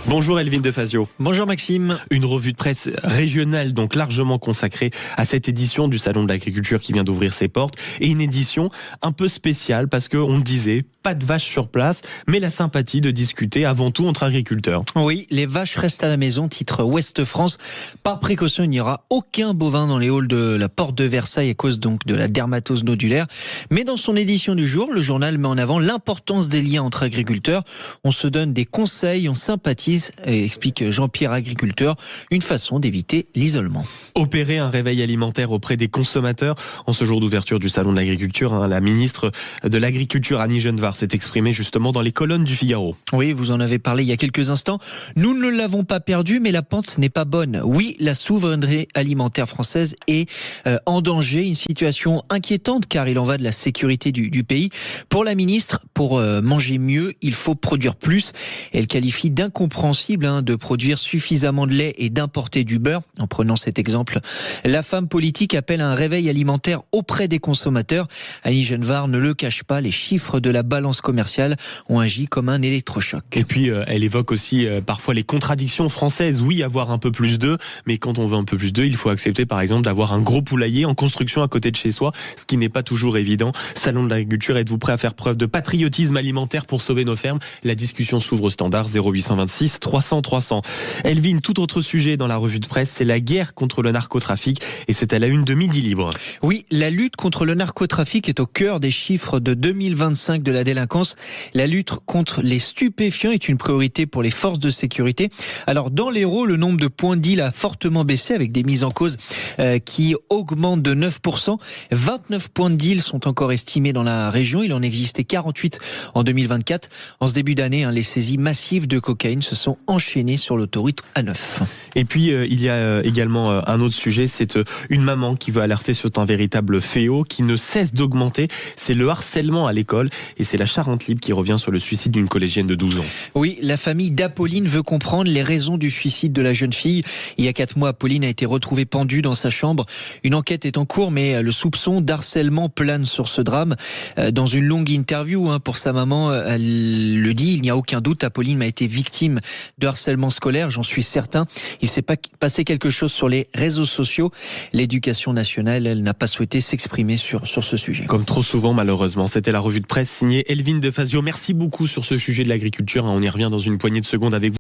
Bonjour Elvin Defazio. Bonjour Maxime. Une revue de presse régionale donc largement consacrée à cette édition du Salon de l'Agriculture qui vient d'ouvrir ses portes, et une édition un peu spéciale parce qu'on le disait, pas de vaches sur place, mais la sympathie de discuter avant tout entre agriculteurs. Oui, les vaches restent à la maison, titre Ouest France. Par précaution, il n'y aura aucun bovin dans les halls de la porte de Versailles à cause donc de la dermatose nodulaire. Mais dans son édition du jour, le journal met en avant l'importance des liens entre agriculteurs. On se donne des conseils, on sympathise, et explique Jean-Pierre Agriculteur, une façon d'éviter l'isolement. Opérer un réveil alimentaire auprès des consommateurs. En ce jour d'ouverture du Salon de l'Agriculture, la ministre de l'Agriculture, Annie Genevard, s'est exprimée justement dans les colonnes du Figaro. Oui, vous en avez parlé il y a quelques instants. Nous ne l'avons pas perdu, mais la pente n'est pas bonne. Oui, la souveraineté alimentaire française est en danger. Une situation inquiétante car il en va de la sécurité du pays. Pour la ministre, pour manger mieux, il faut produire plus. Elle qualifie d'incompréhensible de produire suffisamment de lait et d'importer du beurre. En prenant cet exemple, la femme politique appelle à un réveil alimentaire auprès des consommateurs. Annie Genevard ne le cache pas, les chiffres de la balance commerciale ont agi comme un électrochoc. Et puis elle évoque aussi parfois les contradictions françaises. Oui, avoir un peu plus d'œufs, mais quand on veut un peu plus d'œufs, il faut accepter par exemple d'avoir un gros poulailler en construction à côté de chez soi, ce qui n'est pas toujours évident. Salon de l'Agriculture, êtes-vous prêt à faire preuve de patriotisme alimentaire pour sauver nos fermes? La discussion s'ouvre au standard 0826 300 300. Elvin, tout autre sujet dans la revue de presse, c'est la guerre contre le narcotrafic, et c'est à la une de Midi Libre. Oui, la lutte contre le narcotrafic est au cœur des chiffres de 2025 de la délinquance. La lutte contre les stupéfiants est une priorité pour les forces de sécurité. Alors dans l'Hérault, le nombre de points de deal a fortement baissé avec des mises en cause qui augmentent de 9%. 29 points de deal sont encore estimés dans la région. Il en existait 48 en 2024. En ce début d'année, les saisies massives de cocaïne se sont enchaînées sur l'autoroute A9. Et puis il y a également un autre sujet, c'est une maman qui veut alerter sur un véritable fléau qui ne cesse d'augmenter. C'est le harcèlement à l'école, et c'est la Charente Libre qui revient sur le suicide d'une collégienne de 12 ans. Oui, la famille d'Apolline veut comprendre les raisons du suicide de la jeune fille. Il y a 4 mois, Apolline a été retrouvée pendue dans sa chambre. Une enquête est en cours, mais le soupçon d'harcèlement plane sur ce drame. Dans une longue interview pour sa maman, elle le dit, il n'y a aucun doute, Apolline m'a été victime de harcèlement scolaire, j'en suis certain. Il s'est passé quelque chose sur les réseaux sociaux. L'éducation nationale, elle n'a pas souhaité s'exprimer sur ce sujet. Comme trop souvent, malheureusement. C'était la revue de presse signée Elvin Defazio. Merci beaucoup sur ce sujet de l'agriculture. On y revient dans une poignée de secondes avec vous.